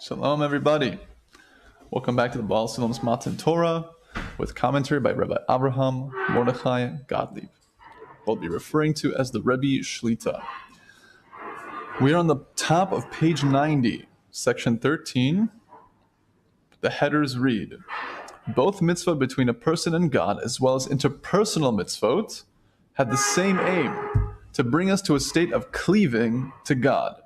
Shalom, everybody. Welcome back to the HaSulam's Matan Torah with commentary by Rabbi Abraham Mordechai Gottlieb. We'll be referring to as the Rebbi Shlita. We are on the top of page 90, section 13. The headers read, both mitzvot between a person and God, as well as interpersonal mitzvot, have the same aim, to bring us to a state of cleaving to God.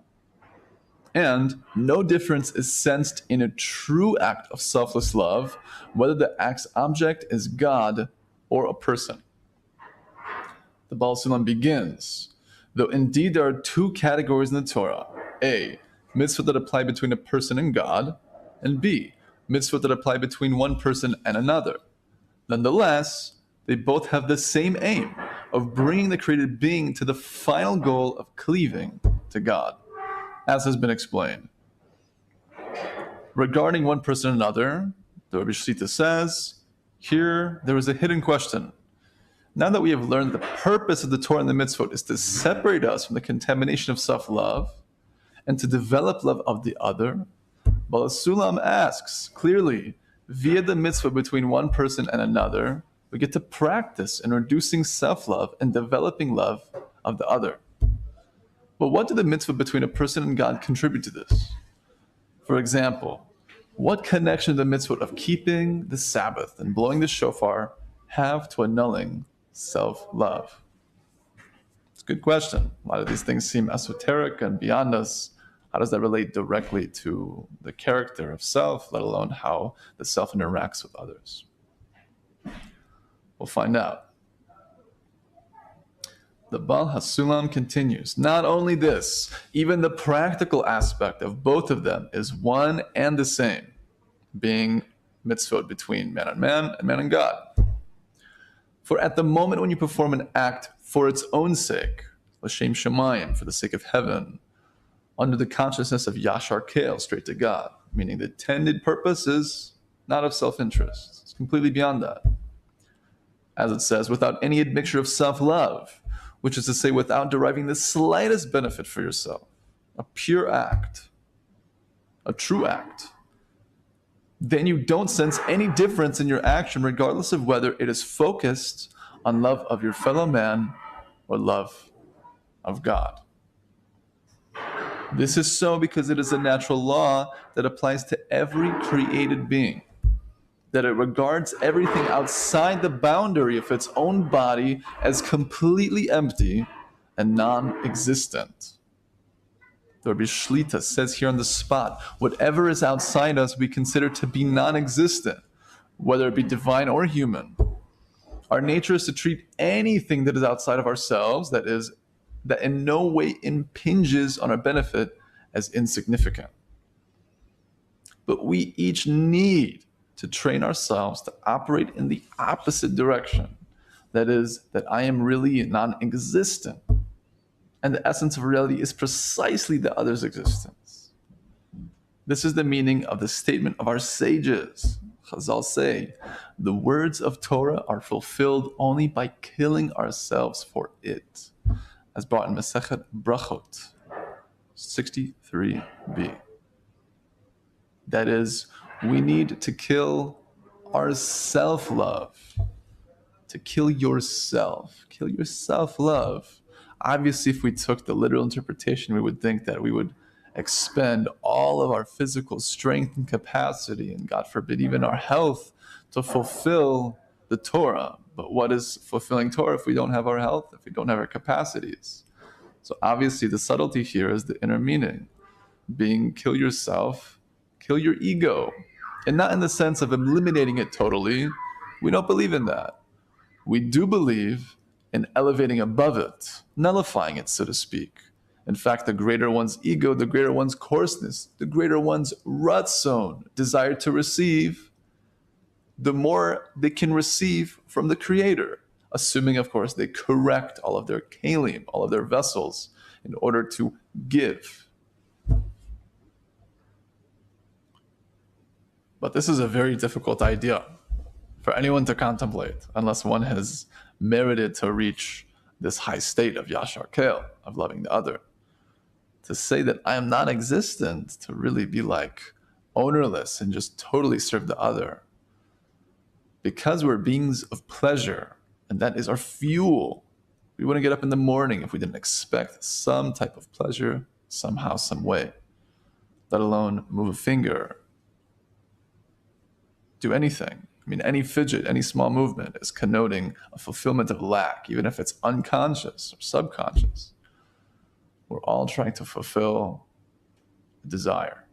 And no difference is sensed in a true act of selfless love, whether the act's object is God or a person. The HaSulam begins, though indeed there are two categories in the Torah. A, mitzvot that apply between a person and God, and B, mitzvot that apply between one person and another. Nonetheless, they both have the same aim of bringing the created being to the final goal of cleaving to God, as has been explained. Regarding one person and another, the Rebbi Shlita says, here there is a hidden question. Now that we have learned the purpose of the Torah and the mitzvot is to separate us from the contamination of self-love and to develop love of the other, HaSulam asks clearly, via the mitzvah between one person and another, we get to practice in reducing self-love and developing love of the other. But what do the mitzvah between a person and God contribute to this? For example, what connection do the mitzvah of keeping the Sabbath and blowing the shofar have to annulling self-love? It's a good question. A lot of these things seem esoteric and beyond us. How does that relate directly to the character of self, let alone how the self interacts with others? We'll find out. The Baal HaSulam continues, not only this, even the practical aspect of both of them is one and the same, being mitzvot between man and man and God. For at the moment when you perform an act for its own sake, l'shem shamayim, for the sake of heaven, under the consciousness of yashar keil, straight to God, meaning the intended purpose is not of self-interest. It's completely beyond that. As it says, without any admixture of self-love, which is to say without deriving the slightest benefit for yourself, a pure act, a true act, then you don't sense any difference in your action regardless of whether it is focused on love of your fellow man or love of God. This is so because it is a natural law that applies to every created being, that it regards everything outside the boundary of its own body as completely empty and non-existent. The Rebbi Shlita says here on the spot, whatever is outside us we consider to be non-existent, whether it be divine or human. Our nature is to treat anything that is outside of ourselves, that in no way impinges on our benefit, as insignificant. But we each need to train ourselves to operate in the opposite direction. That is, that I am really non-existent. And the essence of reality is precisely the other's existence. This is the meaning of the statement of our sages. Chazal say, the words of Torah are fulfilled only by killing ourselves for it, as brought in Masechet Brachot 63b. That is, we need to kill our self-love, to kill yourself, kill your self-love. Obviously, if we took the literal interpretation, we would think that we would expend all of our physical strength and capacity, and God forbid, even our health, to fulfill the Torah. But what is fulfilling Torah if we don't have our health, if we don't have our capacities? So obviously, the subtlety here is the inner meaning, being kill yourself, kill your ego. And not in the sense of eliminating it totally. We don't believe in that. We do believe in elevating above it, nullifying it, so to speak. In fact, the greater one's ego, the greater one's coarseness, the greater one's ratzon, desire to receive, the more they can receive from the Creator, assuming, of course, they correct all of their kalim, all of their vessels, in order to give. But this is a very difficult idea for anyone to contemplate, unless one has merited to reach this high state of yashar keil, of loving the other. To say that I am non-existent, to really be like ownerless and just totally serve the other. Because we're beings of pleasure, and that is our fuel. We wouldn't get up in the morning if we didn't expect some type of pleasure, somehow, some way, let alone move a finger, do anything. I mean, any fidget, any small movement is connoting a fulfillment of lack, even if it's unconscious or subconscious. We're all trying to fulfill a desire,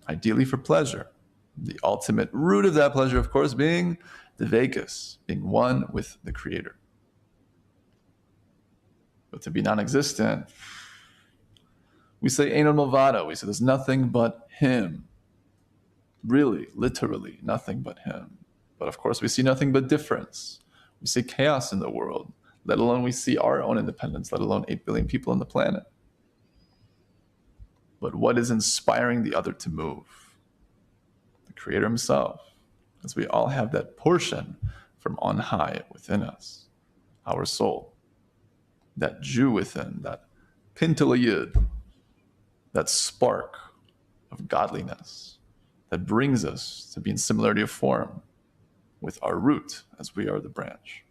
ideally for pleasure. The ultimate root of that pleasure, of course, being the Vekas, being one with the Creator. But to be non-existent, we say Ein Milvado. We say there's nothing but Him. Really, literally, nothing but Him. But of course, we see nothing but difference. We see chaos in the world, let alone we see our own independence, let alone 8 billion people on the planet. But what is inspiring the other to move? The Creator Himself, as we all have that portion from on high within us, our soul, that Jew within, that Pintele Yid, that spark of godliness that brings us to be in similarity of form with our root as we are the branch.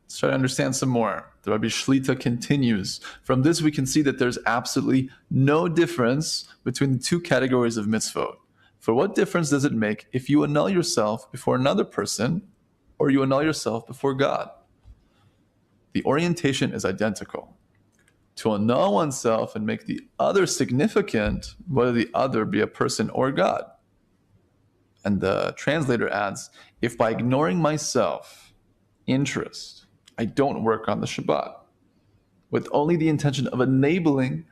Let's try to understand some more. The Rebbi Shlita continues. From this we can see that there's absolutely no difference between the two categories of mitzvot. For what difference does it make if you annul yourself before another person or you annul yourself before God? The orientation is identical. To annul oneself and make the other significant, whether the other be a person or God. And the translator adds, if by ignoring myself, interest, I don't work on the Shabbat, with only the intention of enabling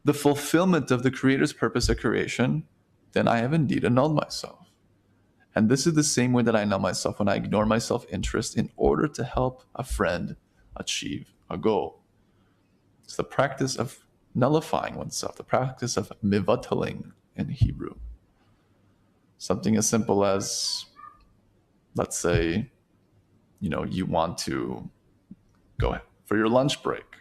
the fulfillment of the Creator's purpose of creation, then I have indeed annulled myself. And this is the same way that I annul myself when I ignore my self-interest in order to help a friend achieve a goal. It's the practice of nullifying oneself, the practice of mivataling in Hebrew. Something as simple as, let's say, you want to go for your lunch break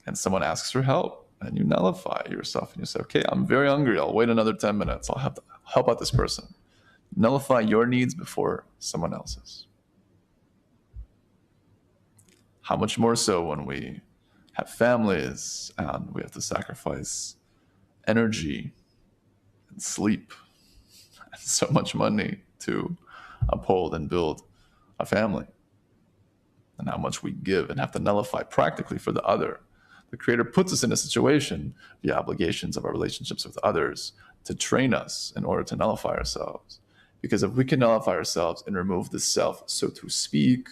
and someone asks for help and you nullify yourself and you say, okay, I'm very hungry. I'll wait another 10 minutes. I'll have to help out this person. Nullify your needs before someone else's. How much more so when we have families and we have to sacrifice energy and sleep and so much money to uphold and build a family, and how much we give and have to nullify practically for the other. The Creator puts us in a situation, the obligations of our relationships with others, to train us in order to nullify ourselves. Because if we can nullify ourselves and remove the self, so to speak,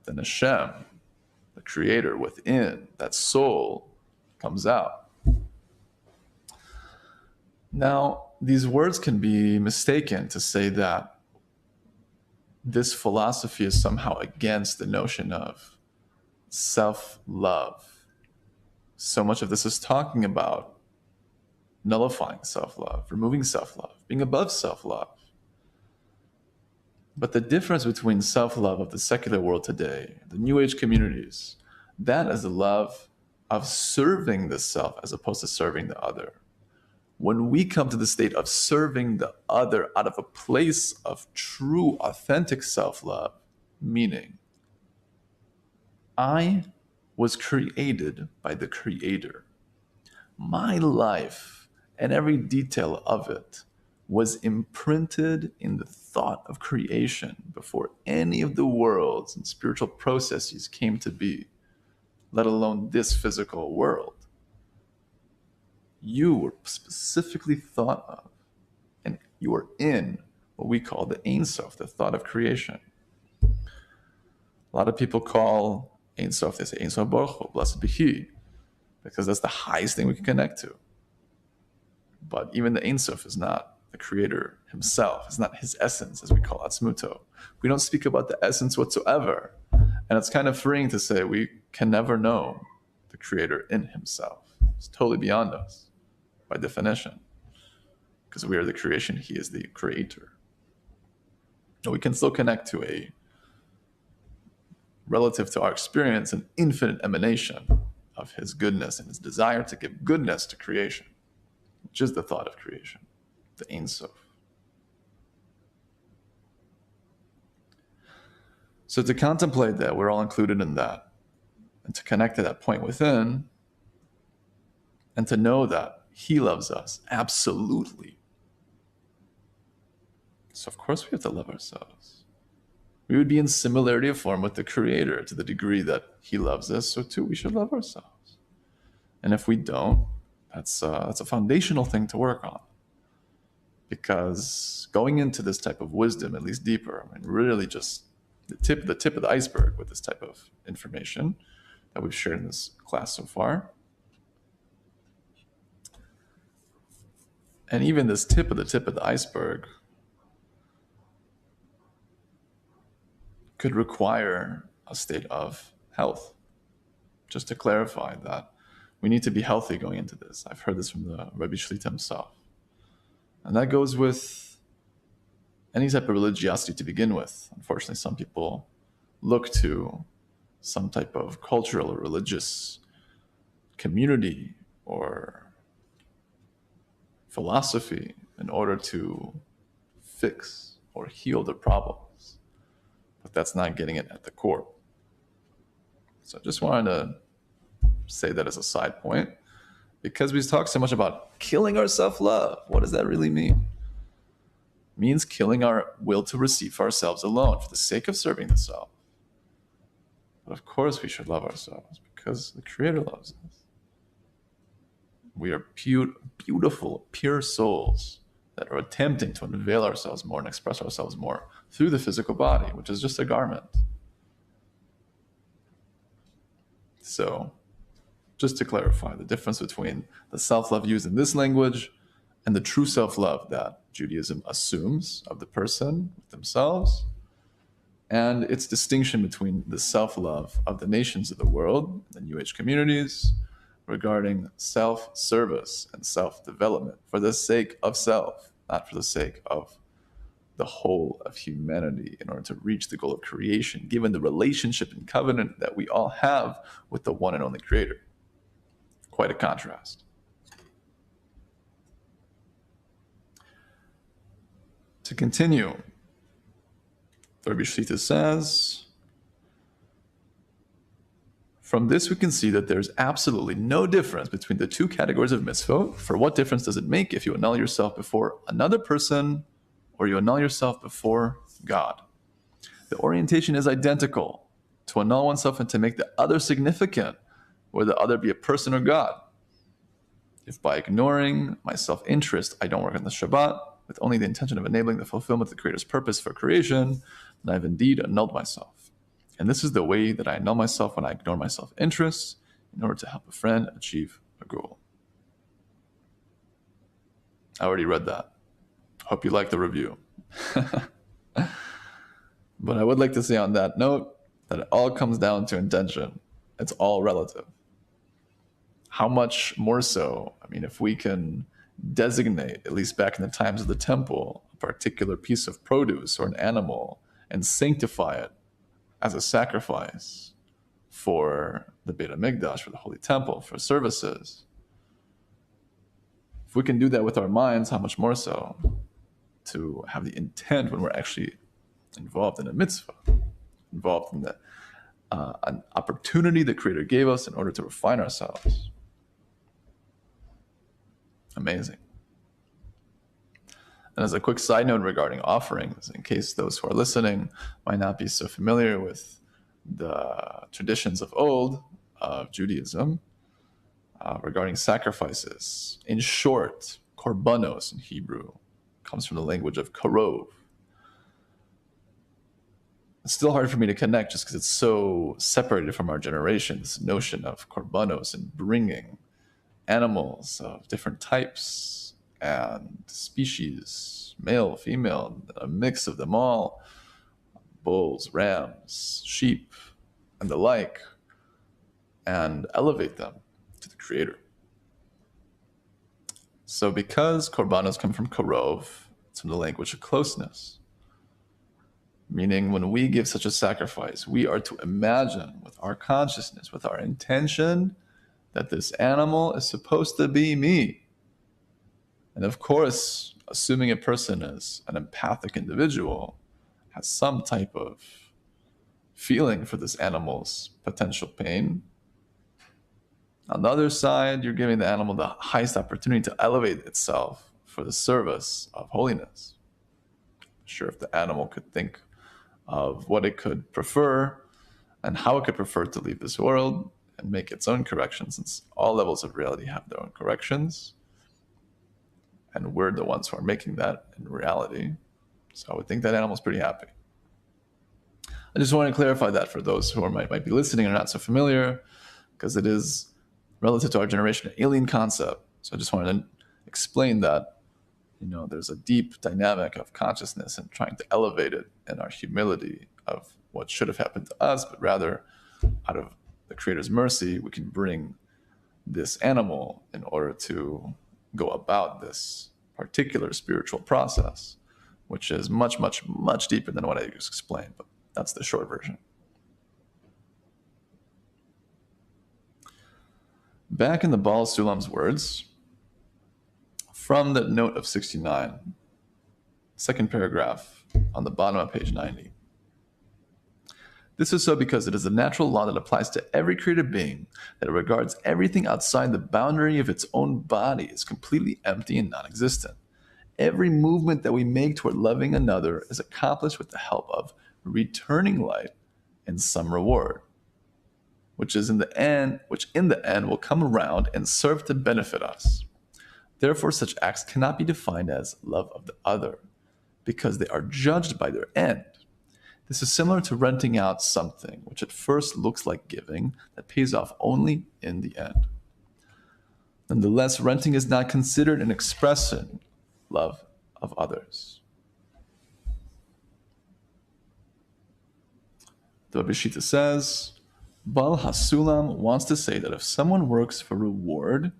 then Hashem, the Creator within, that soul, comes out. Now, these words can be mistaken to say that this philosophy is somehow against the notion of self-love. So much of this is talking about nullifying self-love, removing self-love, being above self-love. But the difference between self-love of the secular world today, the New Age communities, that is the love of serving the self as opposed to serving the other. When we come to the state of serving the other out of a place of true, authentic self-love, meaning, I was created by the Creator. My life and every detail of it was imprinted in the thought of creation before any of the worlds and spiritual processes came to be, let alone this physical world. You were specifically thought of, and you are in what we call the Ein Sof, the thought of creation. A lot of people call Ein Sof, they say Ein Sof Baruch Hu, blessed be He, because that's the highest thing we can connect to. But even the Ein Sof is not the Creator Himself. It's not His essence, as we call Atzmuto. We don't speak about the essence whatsoever. And it's kind of freeing to say we can never know the Creator in Himself. It's totally beyond us, by definition. Because we are the creation, He is the Creator. And we can still connect to a, relative to our experience, an infinite emanation. of his goodness and his desire to give goodness to creation, which is the thought of creation, the Ein Sof. So to contemplate that we're all included in that, and to connect to that point within, and to know that he loves us absolutely. So of course we have to love ourselves. We would be in similarity of form with the Creator to the degree that he loves us, so too we should love ourselves. And if we don't, that's a foundational thing to work on. Because going into this type of wisdom, at least deeper, I mean, really just the tip of the iceberg with this type of information that we've shared in this class so far. And even this tip of the iceberg could require a state of health. Just to clarify that we need to be healthy going into this. I've heard this from the Rebbi Shlita himself. And that goes with any type of religiosity to begin with. Unfortunately, some people look to some type of cultural or religious community or philosophy in order to fix or heal their problems. But that's not getting it at the core. So I just wanted to say that as a side point, because we talk so much about killing our self-love. What does that really mean? It means killing our will to receive for ourselves alone for the sake of serving the self. But of course we should love ourselves because the Creator loves us. We are beautiful, pure souls that are attempting to unveil ourselves more and express ourselves more through the physical body, which is just a garment. So, just to clarify the difference between the self-love used in this language and the true self-love that Judaism assumes of the person with themselves, and its distinction between the self-love of the nations of the world, the New Age communities, regarding self-service and self-development for the sake of self, not for the sake of the whole of humanity in order to reach the goal of creation, given the relationship and covenant that we all have with the one and only Creator. Quite a contrast. To continue, Rebbi Shlita says, from this we can see that there's absolutely no difference between the two categories of mitzvot. For what difference does it make if you annul yourself before another person or you annul yourself before God? The orientation is identical. To annul oneself and to make the other significant, whether the other be a person or God. If by ignoring my self-interest I don't work on the Shabbat with only the intention of enabling the fulfillment of the Creator's purpose for creation, then I've indeed annulled myself. And this is the way that I annul myself when I ignore my self-interest in order to help a friend achieve a goal. I already read that. Hope you like the review. But I would like to say on that note that it all comes down to intention. It's all relative. How much more so, I mean, if we can designate, at least back in the times of the temple, a particular piece of produce or an animal and sanctify it as a sacrifice for the Beit HaMikdash, for the Holy Temple, for services. If we can do that with our minds, how much more so to have the intent when we're actually involved in a mitzvah, involved in an opportunity the Creator gave us in order to refine ourselves. Amazing. And as a quick side note regarding offerings, in case those who are listening might not be so familiar with the traditions of old of Judaism regarding sacrifices. In short, korbanos in Hebrew comes from the language of karov. It's still hard for me to connect just because it's so separated from our generation, this notion of korbanos and bringing animals of different types and species, male, female, a mix of them all, bulls, rams, sheep, and the like, and elevate them to the Creator. So because korbanos come from karov, it's from the language of closeness. Meaning when we give such a sacrifice, we are to imagine with our consciousness, with our intention, that this animal is supposed to be me. And of course, assuming a person is an empathic individual, has some type of feeling for this animal's potential pain. On the other side, you're giving the animal the highest opportunity to elevate itself for the service of holiness. Sure, if the animal could think of what it could prefer and how it could prefer to leave this world and make its own corrections, since all levels of reality have their own corrections, and we're the ones who are making that in reality. So I would think that animal's pretty happy. I just want to clarify that for those who might be listening and are not so familiar, because it is, relative to our generation, an alien concept. So I just wanted to explain that, there's a deep dynamic of consciousness and trying to elevate it in our humility of what should have happened to us, but rather out of the Creator's mercy, we can bring this animal in order to go about this particular spiritual process, which is much, much, much deeper than what I just explained, but that's the short version. Back in the Baal HaSulam's words, from the note of 69, second paragraph on the bottom of page 90. This is so because it is a natural law that applies to every created being, that it regards everything outside the boundary of its own body as completely empty and non-existent. Every movement that we make toward loving another is accomplished with the help of returning light and some reward, which in the end will come around and serve to benefit us. Therefore, such acts cannot be defined as love of the other, because they are judged by their end. This is similar to renting out something, which at first looks like giving, that pays off only in the end. Nonetheless, renting is not considered an expressing love of others. The Rebbi Shlita says, Baal HaSulam wants to say that if someone works for reward,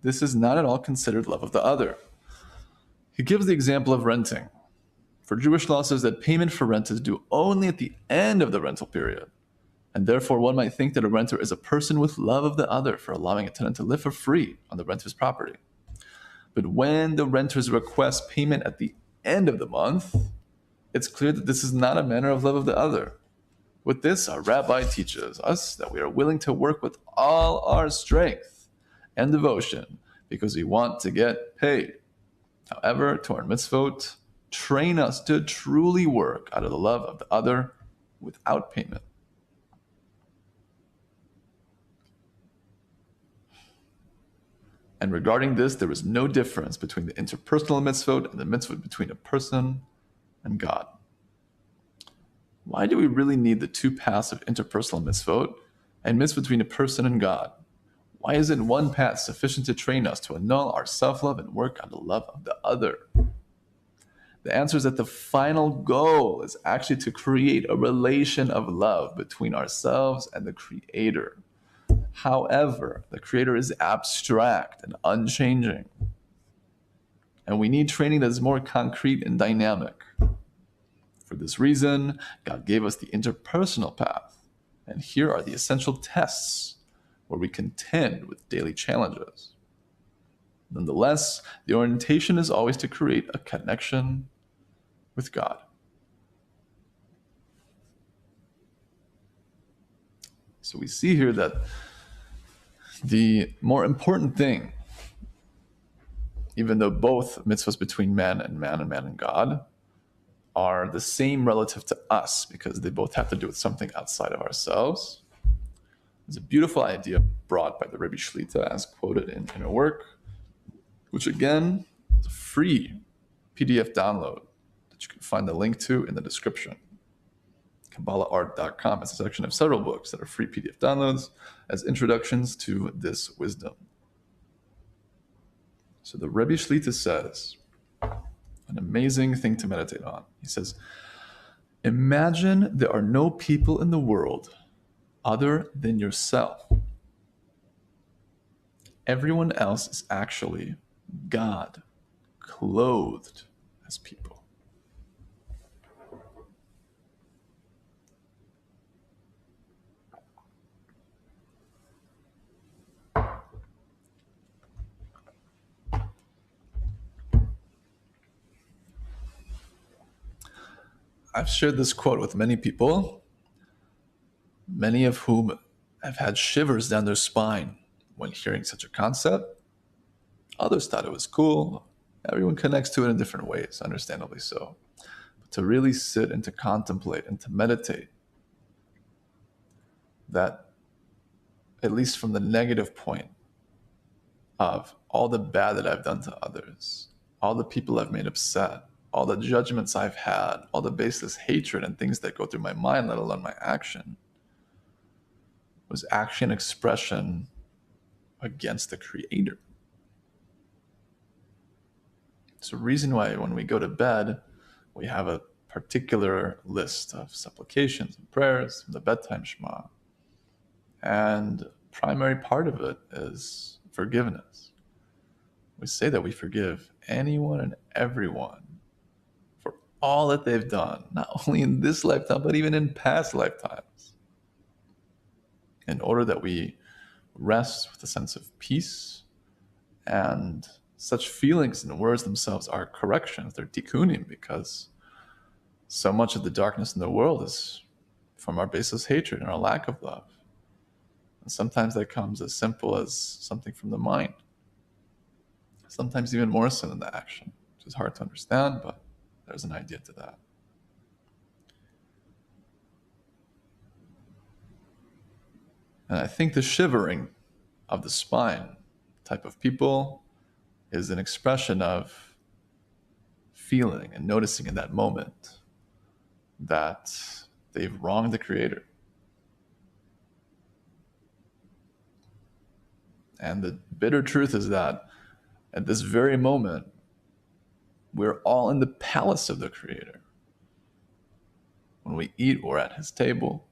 this is not at all considered love of the other. He gives the example of renting. For Jewish law says that payment for rent is due only at the end of the rental period, and therefore one might think that a renter is a person with love of the other for allowing a tenant to live for free on the renter's property. But when the renters request payment at the end of the month, it's clear that this is not a manner of love of the other. With this, our Rabbi teaches us that we are willing to work with all our strength and devotion because we want to get paid. However, to our mitzvot, train us to truly work out of the love of the other without payment. And regarding this, there is no difference between the interpersonal mitzvot and the mitzvot between a person and God. Why do we really need the two paths of interpersonal mitzvot and mitzvot between a person and God? Why isn't one path sufficient to train us to annul our self-love and work on the love of the other? The answer is that the final goal is actually to create a relation of love between ourselves and the Creator. However, the Creator is abstract and unchanging, and we need training that is more concrete and dynamic. For this reason, God gave us the interpersonal path, and here are the essential tests where we contend with daily challenges. Nonetheless, the orientation is always to create a connection with God. So we see here that the more important thing, even though both mitzvahs between man and man and God are the same relative to us because they both have to do with something outside of ourselves, there's a beautiful idea brought by the Rebbi Shlita as quoted in her work, which again is a free PDF download that you can find the link to in the description. KabbalahArt.com has a section of several books that are free PDF downloads as introductions to this wisdom. So the Rebbi Shlita says, an amazing thing to meditate on. He says, imagine there are no people in the world other than yourself. Everyone else is actually God, clothed as people. I've shared this quote with many people, many of whom have had shivers down their spine when hearing such a concept. Others thought it was cool. Everyone connects to it in different ways, understandably so. But to really sit and to contemplate and to meditate, that at least from the negative point of all the bad that I've done to others, all the people I've made upset, all the judgments I've had, all the baseless hatred and things that go through my mind, let alone my action, was actually an expression against the Creator. It's a reason why when we go to bed, we have a particular list of supplications and prayers from the bedtime Shema. And primary part of it is forgiveness. We say that we forgive anyone and everyone for all that they've done, not only in this lifetime, but even in past lifetimes, in order that we rest with a sense of peace. And such feelings and words themselves are corrections, they're tikkunim, because so much of the darkness in the world is from our baseless hatred and our lack of love. And sometimes that comes as simple as something from the mind. Sometimes even more so than the action, which is hard to understand, but there's an idea to that. And I think the shivering of the spine type of people is an expression of feeling and noticing in that moment that they've wronged the Creator. And the bitter truth is that at this very moment, we're all in the palace of the Creator. When we eat, we're at His table.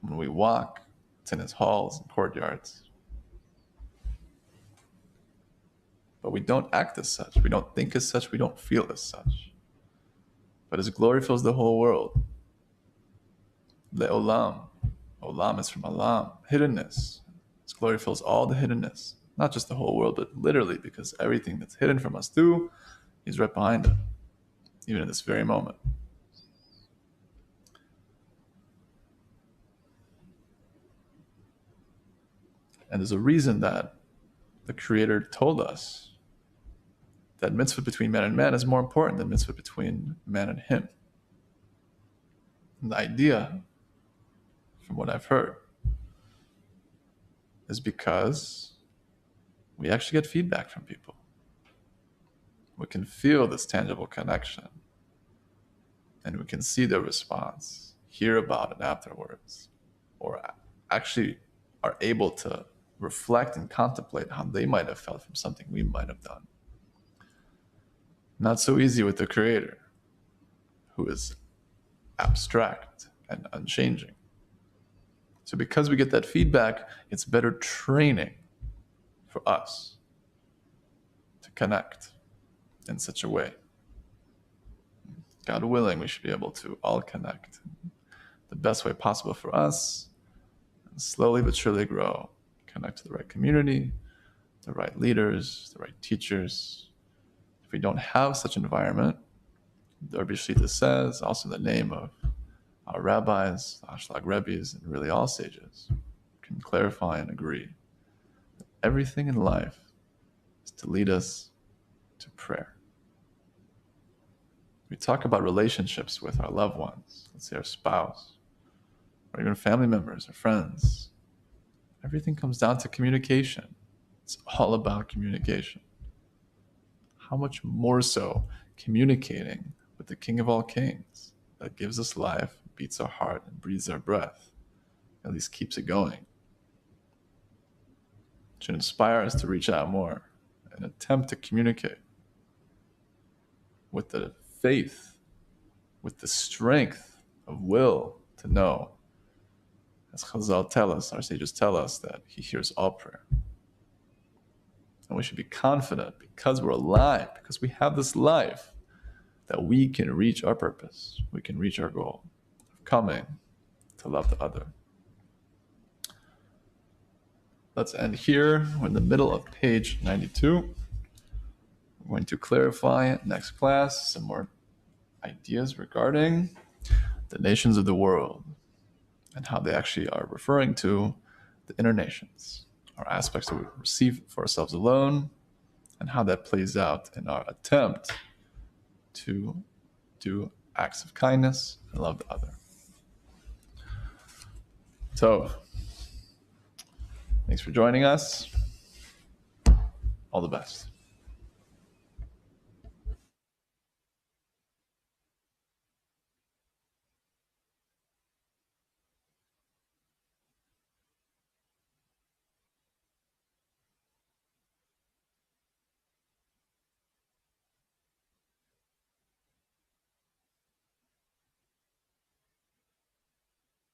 When we walk, it's in His halls and courtyards. But we don't act as such. We don't think as such. We don't feel as such. But His glory fills the whole world. Le'olam. Olam is from alam, hiddenness. His glory fills all the hiddenness. Not just the whole world, but literally, because everything that's hidden from us too, He's right behind it, even in this very moment. And there's a reason that the Creator told us that mitzvah between man and man is more important than mitzvah between man and Him. And the idea, from what I've heard, is because we actually get feedback from people. We can feel this tangible connection, and we can see their response, hear about it afterwards, or actually are able to reflect and contemplate how they might have felt from something we might have done. Not so easy with the Creator, who is abstract and unchanging. So because we get that feedback, it's better training for us to connect in such a way. God willing, we should be able to all connect the best way possible for us, and slowly but surely grow, connect to the right community, the right leaders, the right teachers. If we don't have such an environment, the Rebbi Shlita says, also in the name of our rabbis, the Rebbis, and really all sages, can clarify and agree that everything in life is to lead us to prayer. We talk about relationships with our loved ones, let's say our spouse, or even family members or friends. Everything comes down to communication. It's all about communication. How much more so communicating with the King of all kings that gives us life, beats our heart, and breathes our breath, at least keeps it going. It should inspire us to reach out more and attempt to communicate with the faith, with the strength of will to know, as Chazal tell us, our sages tell us, that He hears all prayer. And we should be confident, because we're alive, because we have this life, that we can reach our purpose, we can reach our goal of coming to love the other. Let's end here. We're in the middle of page 92. We're going to clarify next class some more ideas regarding the nations of the world and how they actually are referring to the inner nations, our aspects that we receive for ourselves alone, and how that plays out in our attempt to do acts of kindness and love the other. So, thanks for joining us. All the best.